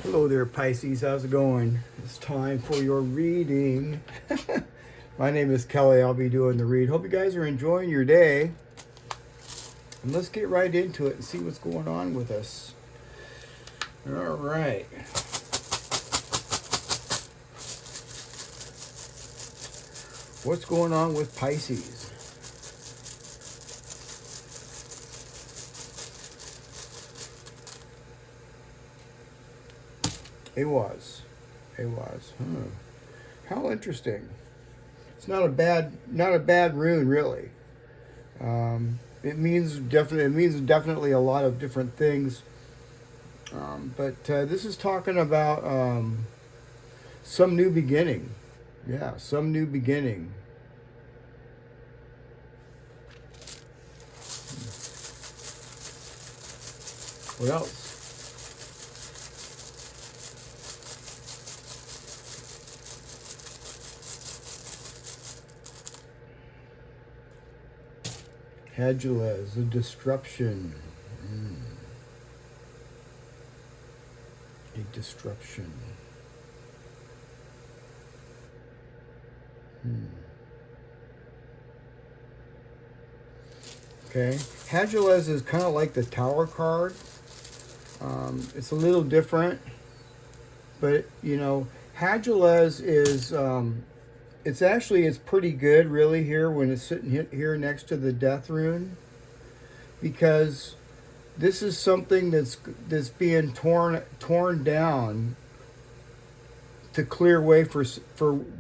Hello there, Pisces. How's it going? It's time for your reading. My name is Kelly. I'll be doing the read. Hope you guys are enjoying your day. And let's get right into it and see what's going on with us. All right. What's going on with Pisces? It was. How interesting. It's not a bad rune, really. It means definitely a lot of different things. But this is talking about some new beginning. Yeah, some new beginning. What else? Hagalaz, the disruption. A disruption. Okay. Hagalaz is kind of like the Tower card. It's a little different. But, Hagalaz is... it's pretty good, really, here when it's sitting here next to the Death rune. Because this is something that's being torn down to clear way for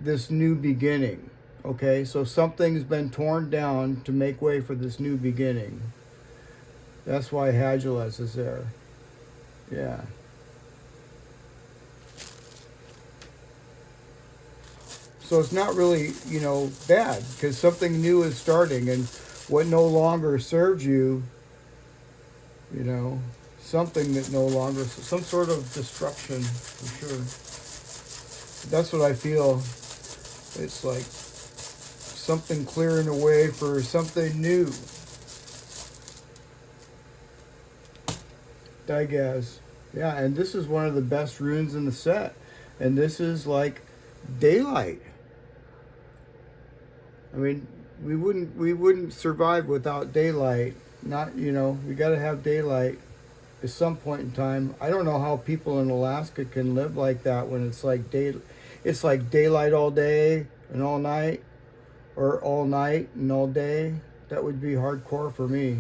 this new beginning. Okay, so something's been torn down to make way for this new beginning. That's why Hagalaz is there. Yeah. So it's not really, bad, because something new is starting, and what no longer serves you, something that no longer, some sort of destruction, for sure. That's what I feel. It's like something clearing the way for something new. Dagaz. Yeah, and this is one of the best runes in the set. And this is like daylight. I mean, we wouldn't survive without daylight. Not, we got to have daylight at some point in time. I don't know how people in Alaska can live like that when it's like daylight all day and all night, or all night and all day. That would be hardcore for me.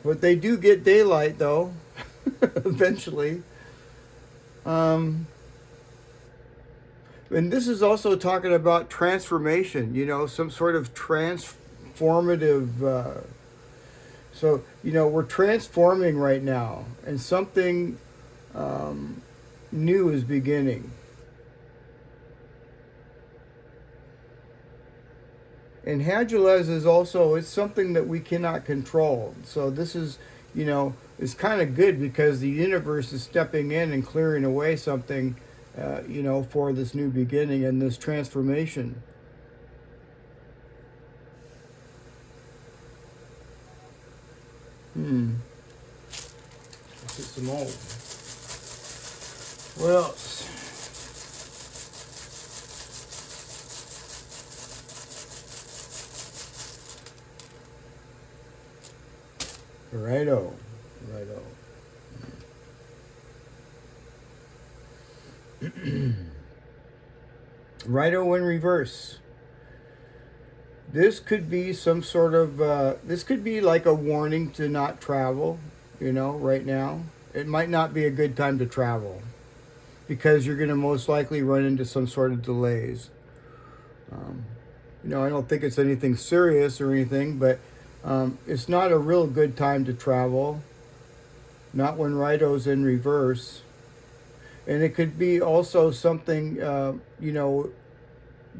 But they do get daylight though, eventually. And this is also talking about transformation, some sort of transformative. So, we're transforming right now, and something new is beginning. And Hagalaz is also, it's something that we cannot control. So this is, it's kind of good because the universe is stepping in and clearing away something for this new beginning and this transformation. Let's get some more. What else? Righto. Righto in reverse. This could be some sort of, this could be like a warning to not travel, right now. It might not be a good time to travel because you're going to most likely run into some sort of delays. I don't think it's anything serious or anything, but it's not a real good time to travel. Not when Righto's in reverse. And it could be also something,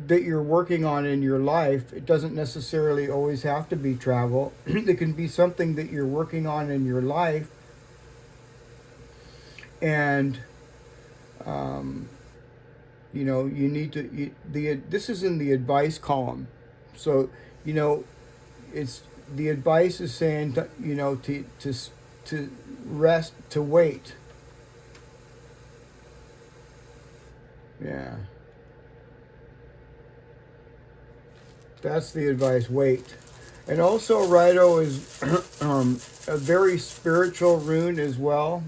that you're working on in your life. It doesn't necessarily always have to be travel. It can be something that you're working on in your life. And, you need to, this is in the advice column. So, it's, the advice is saying, to rest, to wait. Yeah. That's the advice. Wait. And also, Rido is a very spiritual rune as well.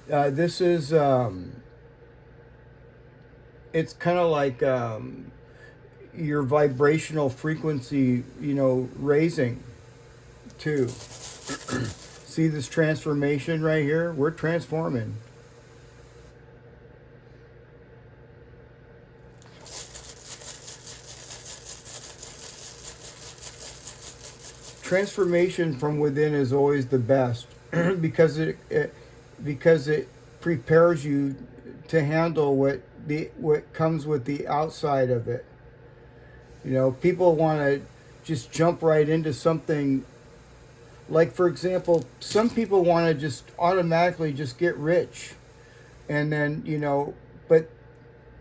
This is, it's kind of like your vibrational frequency, raising too. See this transformation right here? We're transforming. Transformation from within is always the best because it prepares you to handle what comes with the outside of it. People want to just jump right into something. Like, for example, some people want to just automatically just get rich, and then but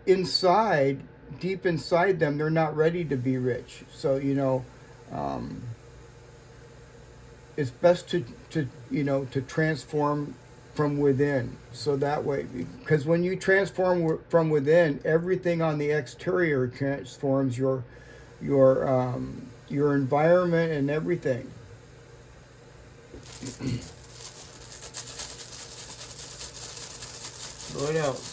inside, deep inside them, they're not ready to be rich. So um, it's best to transform from within. So that way, because when you transform from within, everything on the exterior transforms your environment and everything. What else?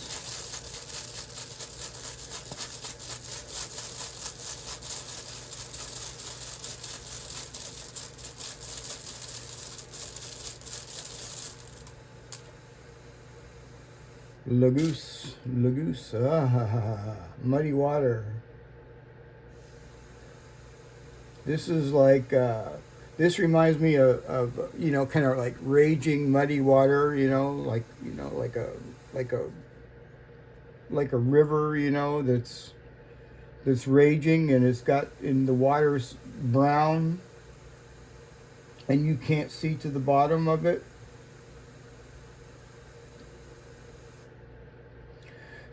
Lagoose, muddy water. This is like, this reminds me of kind of like raging muddy water, like a, like a river, that's raging, and the water's brown, and you can't see to the bottom of it.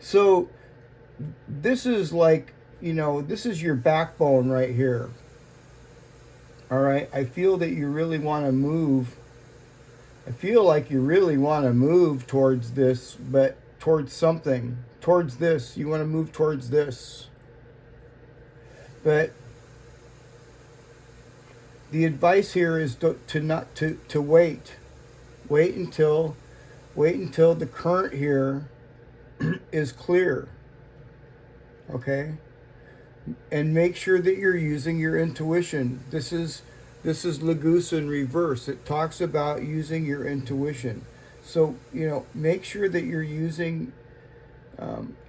So this is like, this is your backbone right here. All right. I feel that you really want to move. I feel like you really want to move towards this, but towards something, towards this. You want to move towards this. But the advice here is to wait. Wait until the current here is clear. Okay? And make sure that you're using your intuition. This is Lagoose in reverse. It talks about using your intuition. So make sure that you're using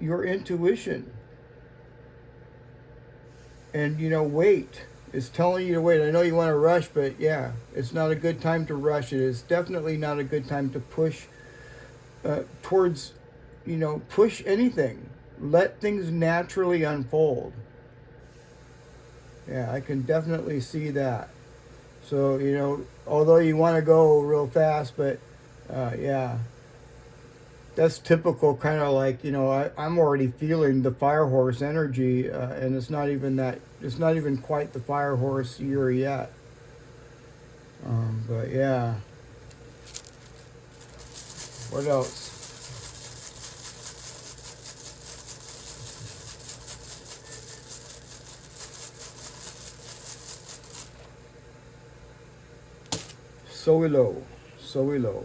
your intuition. And wait. It's telling you to wait. I know you want to rush, but yeah, it's not a good time to rush. It is definitely not a good time to push towards, push anything. Let things naturally unfold. Yeah, I can definitely see that. So, although you want to go real fast, but yeah, that's typical, kind of like, I'm already feeling the fire horse energy, and it's not even quite the fire horse year yet. But yeah. What else? Sowilo. Sowilo.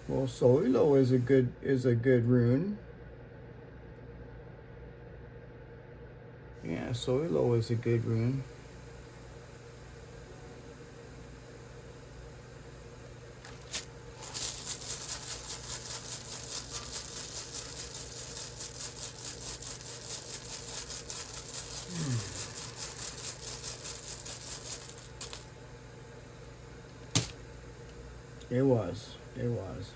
Well, Sowilo is a good rune. Yeah, Sowilo is a good rune. It was. It was.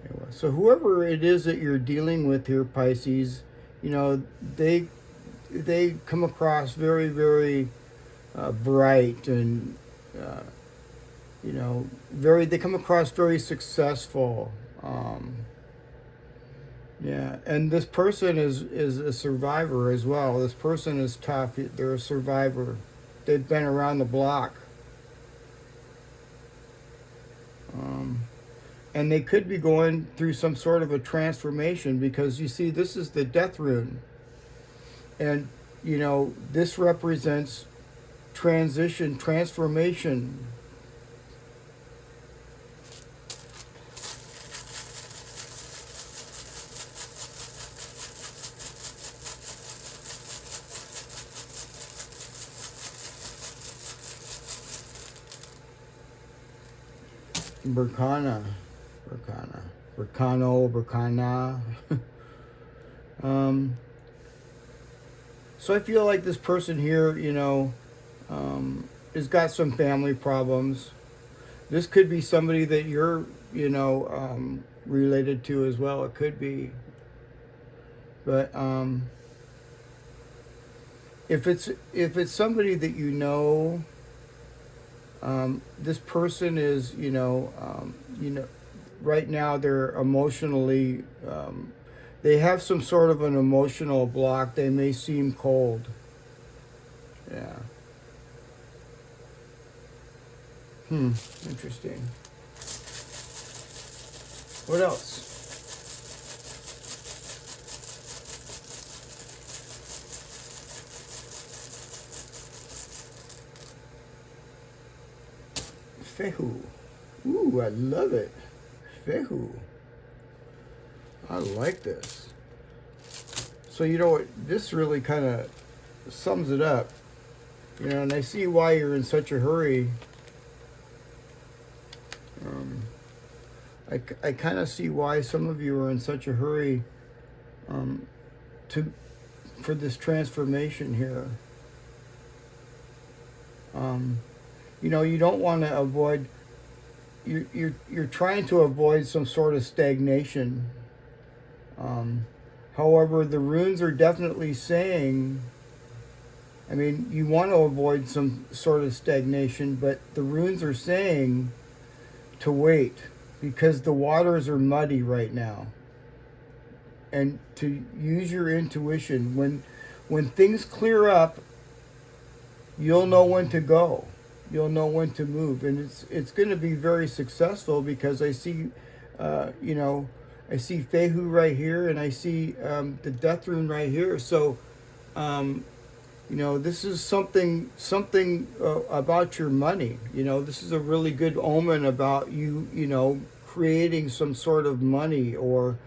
It was. So whoever it is that you're dealing with here, Pisces, they come across very, very bright, and they come across very successful. Yeah, and this person is a survivor as well. This person is tough. They're a survivor. They've been around the block. Um, And they could be going through some sort of a transformation, because you see, this is the death rune. And, you know, this represents transition, transformation. Burkana. So I feel like this person here, you know, has got some family problems. This could be somebody that you're, you know, related to as well. It could be. But if it's somebody that you know, this person is, you know, right now they're emotionally, they have some sort of an emotional block. They may seem cold. Yeah. Interesting. What else? Fehu. Ooh, I love it. Fehu. I like this. So, you know what? This really kind of sums it up. You know, and I see why you're in such a hurry. I kind of see why some of you are in such a hurry for this transformation here. You know, you don't want to avoid. You're trying to avoid some sort of stagnation. However, the runes are definitely saying, I mean, you want to avoid some sort of stagnation, but the runes are saying to wait, because the waters are muddy right now. And to use your intuition. When things clear up, you'll know when to go. You'll know when to move. And it's going to be very successful, because I see, you know, I see Fehu right here, and I see the death rune right here. So, you know, this is something about your money. You know, this is a really good omen about you, you know, creating some sort of money, or,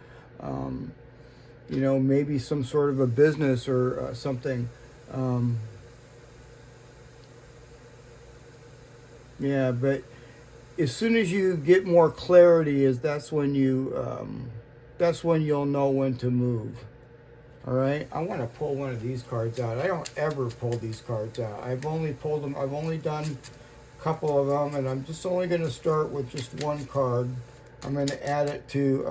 you know, maybe some sort of a business or something. Yeah, but as soon as you get more clarity, that's when you'll know when to move. All right, I want to pull one of these cards out. I don't ever pull these cards out. I've only pulled them. I've only done a couple of them, and I'm just only going to start with just one card. I'm going to add it to.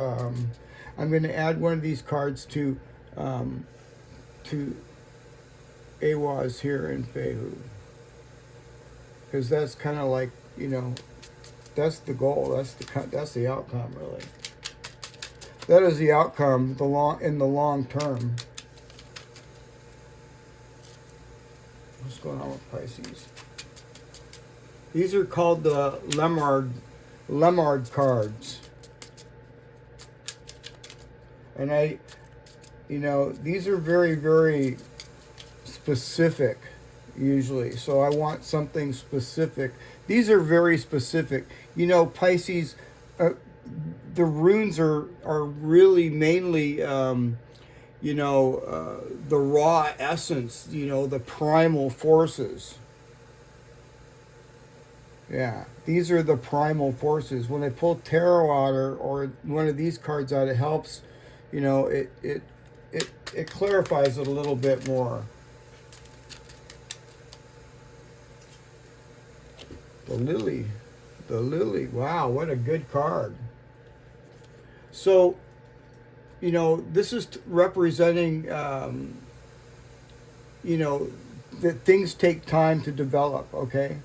I'm going to add one of these cards to Awaz here in Fehu, because that's kind of like, you know, that's the goal. That's the outcome, really. That is the outcome in the long term. What's going on with Pisces? These are called the Lemard cards. And you know, these are very, very specific usually. So I want something specific. These are very specific. You know, Pisces, the runes are really mainly, you know, the raw essence, you know, the primal forces. Yeah, these are the primal forces. When I pull tarot out, or one of these cards out, it helps, you know, it clarifies it a little bit more. The lily, wow, what a good card. So, you know, this is representing, you know, that things take time to develop, okay?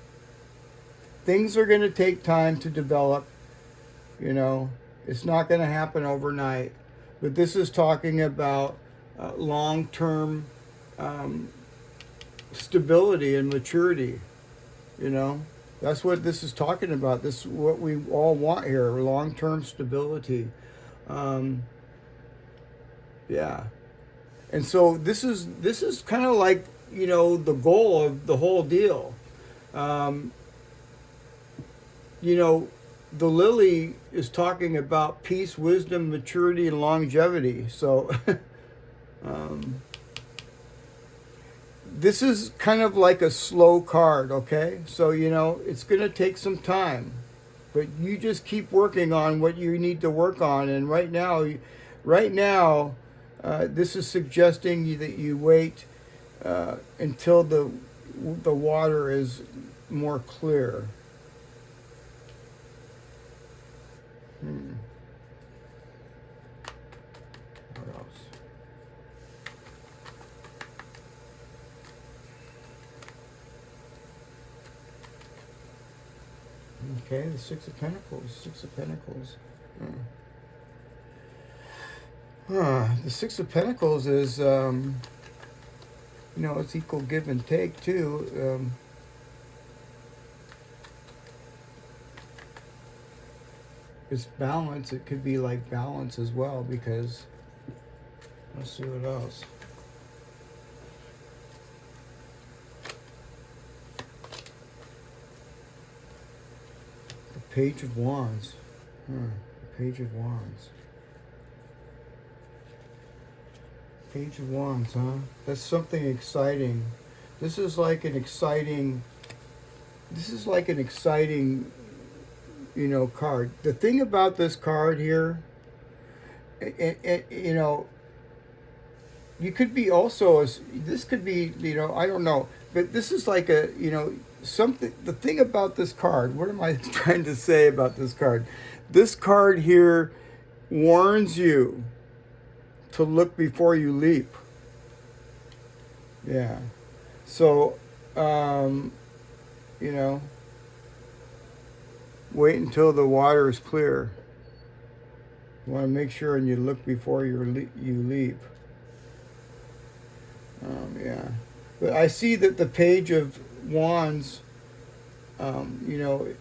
Things are going to take time to develop, you know. It's not going to happen overnight. But this is talking about long-term stability and maturity, you know. That's what this is talking about. This is what we all want here: long-term stability. Um, yeah, and so this is kind of like, you know, the goal of the whole deal. Um, you know, the lily is talking about peace, wisdom, maturity, and longevity. So um, this is kind of like a slow card, okay? So, you know, it's going to take some time, but you just keep working on what you need to work on. And right now, this is suggesting that you wait until the water is more clear. Hmm. What else? Okay, the Six of Pentacles. Six of Pentacles. The Six of Pentacles is, you know, it's equal give and take too. It's balance. It could be like balance as well, because let's see what else. The Page of Wands. The Page of Wands. Page of Wands, huh? That's something exciting. This is like an exciting. This is like an exciting, you know, card. The thing about this card here, you know, you could be also, this could be, you know, I don't know, but this is like a, you know, something. The thing about this card, what am I trying to say about this card? This card here warns you to look before you leap. Yeah. So, you know, wait until the water is clear. You want to make sure and you look before you leap. Yeah. But I see that the Page of Wands, you know,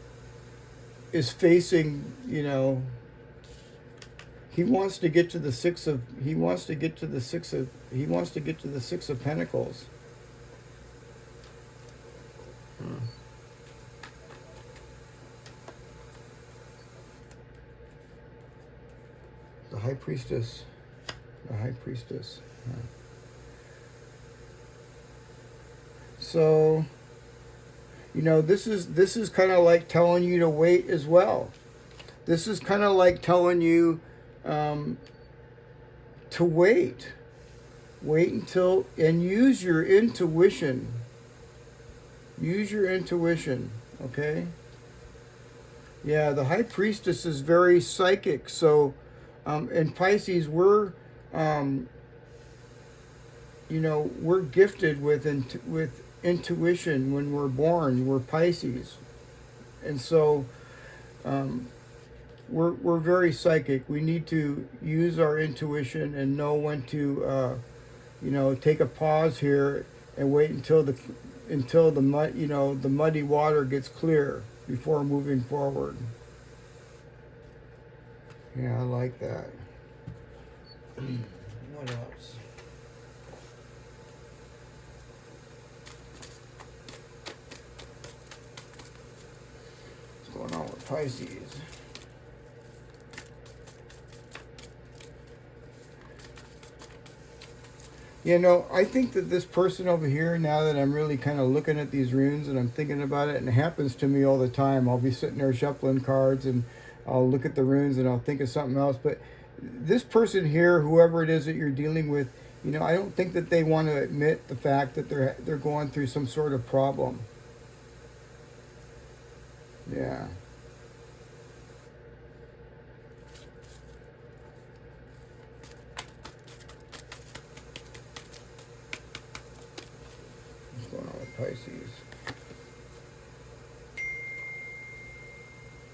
is facing, you know, he wants to get to the Six of Pentacles. The High Priestess. The High Priestess. So, you know, this is kind of like telling you to wait as well. This is kind of like telling you to wait. Wait until, and use your intuition. Use your intuition, okay? Yeah, the High Priestess is very psychic. So, in Pisces, we're, you know, we're gifted with intuition when we're born. We're Pisces, and so we're very psychic. We need to use our intuition and know when to, you know, take a pause here and wait until the mud, you know, the muddy water gets clear before moving forward. Yeah, I like that. What else? What's going on with Pisces? You know, I think that this person over here, now that I'm really kind of looking at these runes and I'm thinking about it, and it happens to me all the time, I'll be sitting there shuffling cards and I'll look at the runes and I'll think of something else. But this person here, whoever it is that you're dealing with, you know, I don't think that they want to admit the fact that they're going through some sort of problem. Yeah. What's going on with Pisces?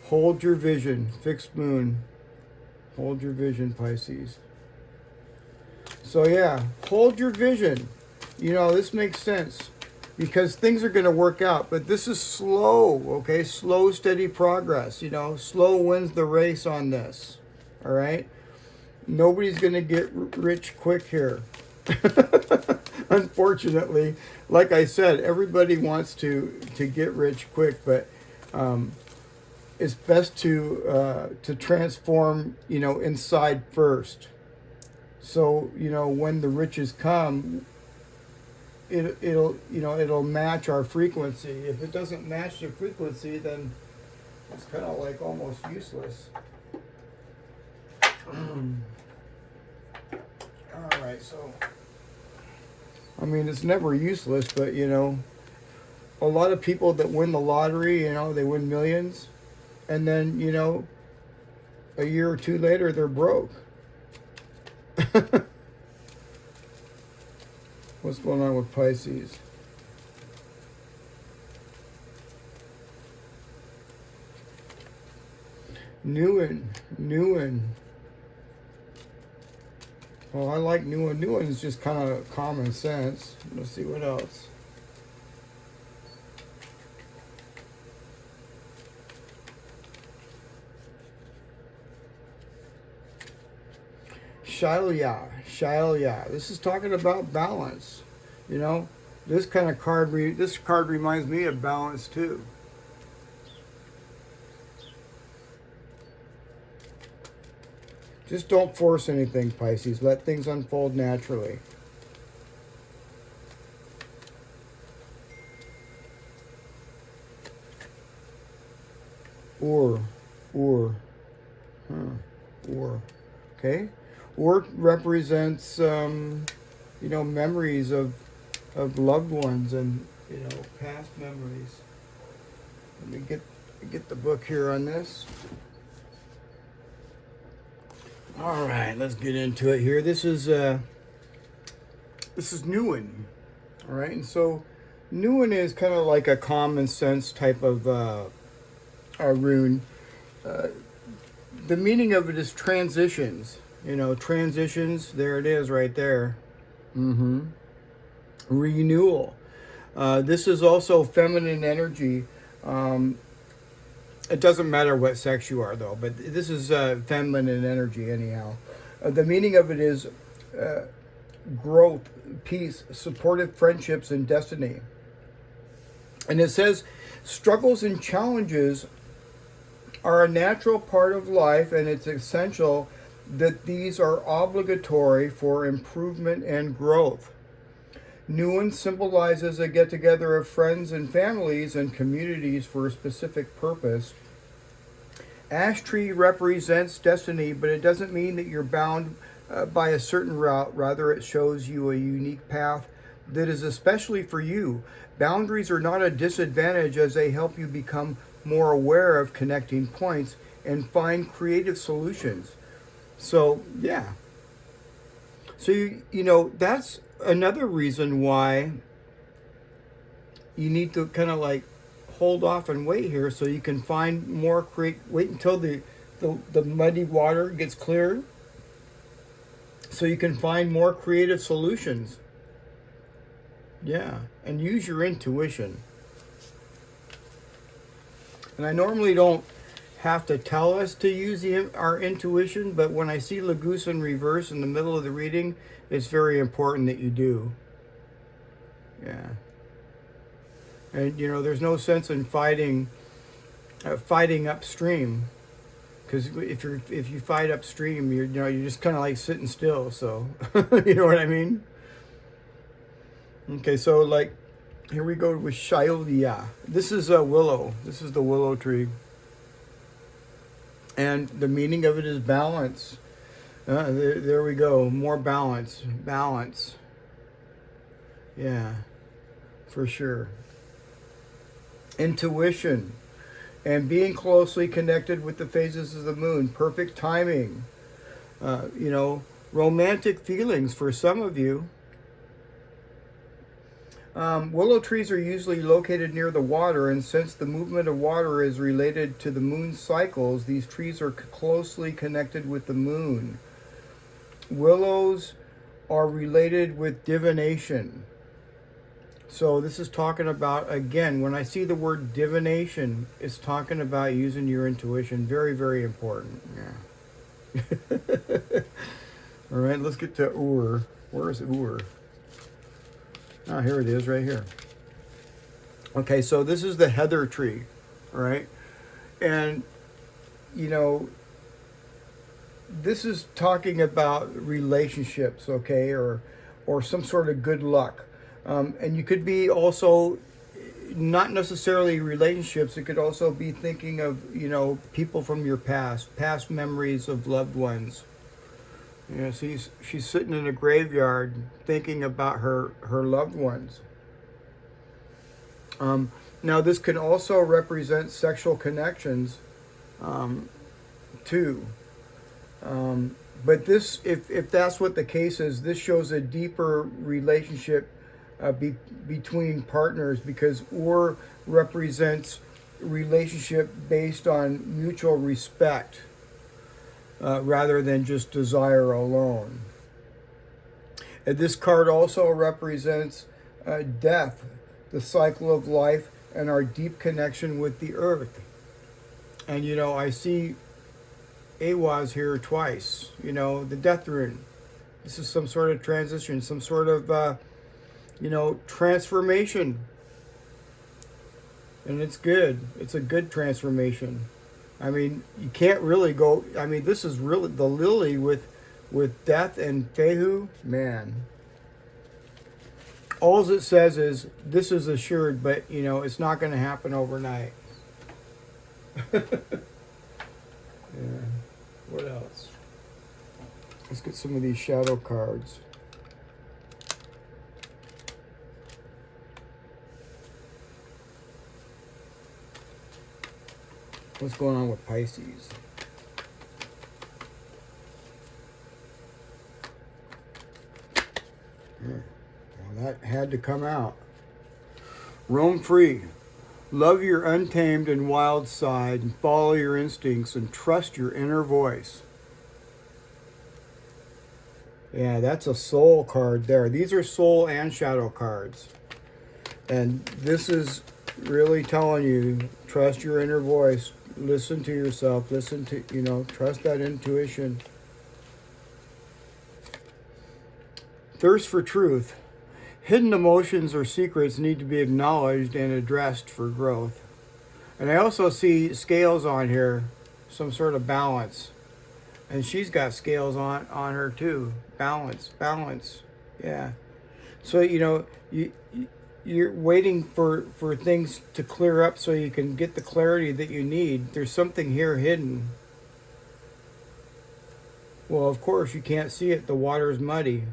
Hold your vision. Fixed moon. Hold your vision, Pisces. So yeah, hold your vision. You know, this makes sense. because things are going to work out. But this is slow, okay? Slow, steady progress. You know, slow wins the race on this. All right? Nobody's going to get rich quick here. Unfortunately, like I said, everybody wants to get rich quick, but it's best to transform, you know, inside first. So, you know, when the riches come, it'll match our frequency. If it doesn't match the frequency, then it's kind of like almost useless. All right, so I mean, it's never useless, but you know, a lot of people that win the lottery, you know, they win millions, and then, you know, a year or two later, they're broke. What's going on with Pisces? Rune. Well, I like Rune. Rune is just kind of common sense. Let's see what else. Shailia. This is talking about balance. You know, this kind of card. This card reminds me of balance too. Just don't force anything, Pisces. Let things unfold naturally. Or. Okay? Or represents, you know, memories of loved ones and, you know, past memories. Let me get the book here on this. All right, let's get into it here. This is Rune. All right, and so Rune is kind of like a common sense type of rune. The meaning of it is transitions. You know, transitions. There it is, right there. Renewal. This is also feminine energy. It doesn't matter what sex you are, though, but this is feminine energy anyhow. The meaning of it is growth, peace, supportive friendships, and destiny. And it says, struggles and challenges are a natural part of life, and it's essential that these are obligatory for improvement and growth. Rune symbolizes a get-together of friends and families and communities for a specific purpose. Ash tree represents destiny, but it doesn't mean that you're bound by a certain route. Rather, it shows you a unique path that is especially for you. Boundaries are not a disadvantage, as they help you become more aware of connecting points and find creative solutions. So, yeah. So, you know, that's another reason why you need to kind of like hold off and wait here, so you can find more wait until the muddy water gets clear, so you can find more creative solutions. Yeah, and use your intuition. And I normally don't have to tell us to use our intuition, but when I see Lagoose in reverse in the middle of the reading, it's very important that you do. Yeah. And, you know, there's no sense in fighting upstream, because if you fight upstream, you're just kind of like sitting still. So, you know what I mean? Okay, so like, here we go with Shailia. This is a willow. This is the willow tree. And the meaning of it is balance. There we go. More balance. Balance. Yeah, for sure. Intuition. And being closely connected with the phases of the moon. Perfect timing. You know, romantic feelings for some of you. Willow trees are usually located near the water, and since the movement of water is related to the moon's cycles, these trees are closely connected with the moon. Willows are related with divination. So this is talking about, again, when I see the word divination, it's talking about using your intuition. Very, very important. Yeah. All right, let's get to Ur. Where is Ur? Ah, here it is, right here. Okay, so this is the heather tree, all right? And, you know, this is talking about relationships, okay, or some sort of good luck. And you could be also not necessarily relationships. It could also be thinking of, you know, people from your past memories of loved ones. You know, she's sitting in a graveyard thinking about her loved ones. Now, this can also represent sexual connections, too. But this, if that's what the case is, this shows a deeper relationship between partners, because Ur represents relationship based on mutual respect rather than just desire alone. And this card also represents death, the cycle of life, and our deep connection with the earth. And, you know, I see Awaz here twice, you know, the death rune. This is some sort of transition, some sort of, you know, transformation. And it's good. It's a good transformation. I mean, you can't really go, I mean, this is really the lily with death and Fehu, man. All it says is, this is assured, but, you know, it's not going to happen overnight. Yeah. What else? Let's get some of these shadow cards. What's going on with Pisces? Well, that had to come out. Roam free. Love your untamed and wild side, and follow your instincts, and trust your inner voice. Yeah, that's a soul card there. These are soul and shadow cards. And this is really telling you, trust your inner voice. Listen to yourself. Listen to, you know, trust that intuition. Thirst for truth. Hidden emotions or secrets need to be acknowledged and addressed for growth. And I also see scales on here, some sort of balance. And she's got scales on her too. Balance. Yeah. So, you know, you're waiting for things to clear up so you can get the clarity that you need. There's something here hidden. Well, of course, you can't see it. The water's muddy.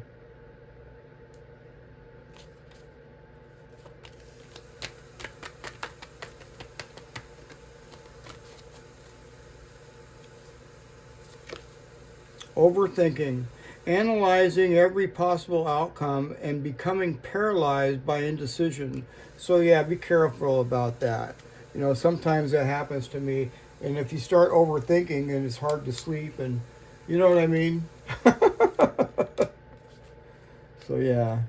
Overthinking, analyzing every possible outcome, and becoming paralyzed by indecision. So yeah, be careful about that. You know, sometimes that happens to me, and if you start overthinking, and it's hard to sleep, and you know what I mean. So yeah,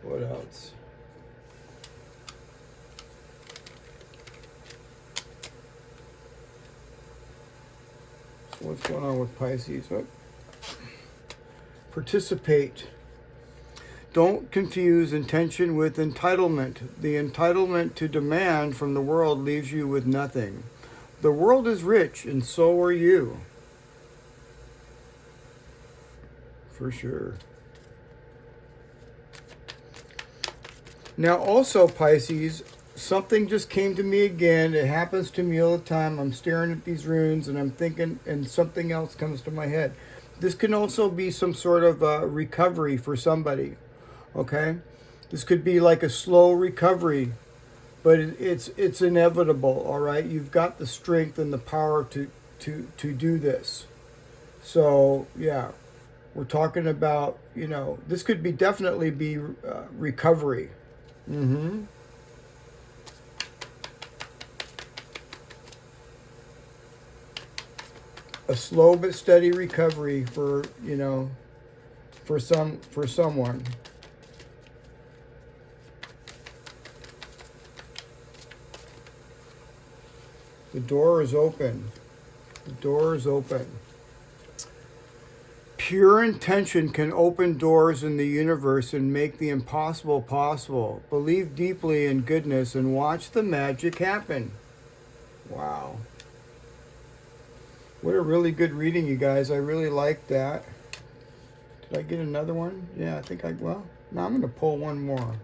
what else? What's going on with Pisces? Oh. Participate. Don't confuse intention with entitlement. The entitlement to demand from the world leaves you with nothing. The world is rich, and so are you. For sure. Now also, Pisces, something just came to me again. It happens to me all the time. I'm staring at these runes and I'm thinking, and something else comes to my head. This can also be some sort of recovery for somebody, okay? This could be like a slow recovery, but it's inevitable, all right? You've got the strength and the power to do this. So, yeah, we're talking about, you know, this could be definitely be recovery. Mm-hmm. A slow but steady recovery for, you know, for someone. The door is open. The door is open. Pure intention can open doors in the universe and make the impossible possible. Believe deeply in goodness and watch the magic happen. Wow. What a really good reading, you guys. I really like that. Did I get another one? Yeah, I think well, now I'm going to pull one more.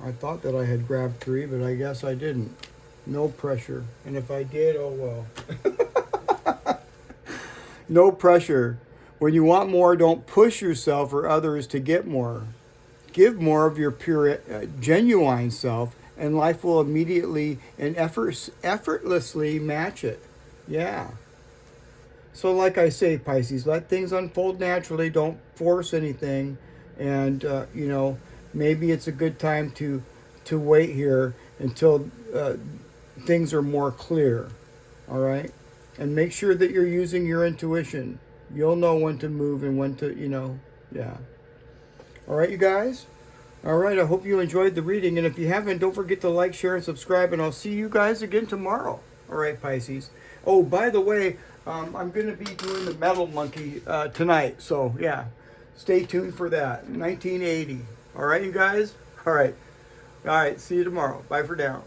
I thought that I had grabbed 3, but I guess I didn't. No pressure. And if I did, oh well. No pressure. When you want more, don't push yourself or others to get more. Give more of your pure, genuine self, and life will immediately and effortlessly match it. Yeah. So like I say, Pisces, let things unfold naturally. Don't force anything. And, maybe it's a good time to wait here until things are more clear. All right? And make sure that you're using your intuition. You'll know when to move and when to, yeah. All right, you guys? All right, I hope you enjoyed the reading. And if you haven't, don't forget to like, share, and subscribe. And I'll see you guys again tomorrow. All right, Pisces. Oh, by the way, I'm going to be doing the Metal Monkey tonight. So, yeah, stay tuned for that. 1980. All right, you guys? All right. See you tomorrow. Bye for now.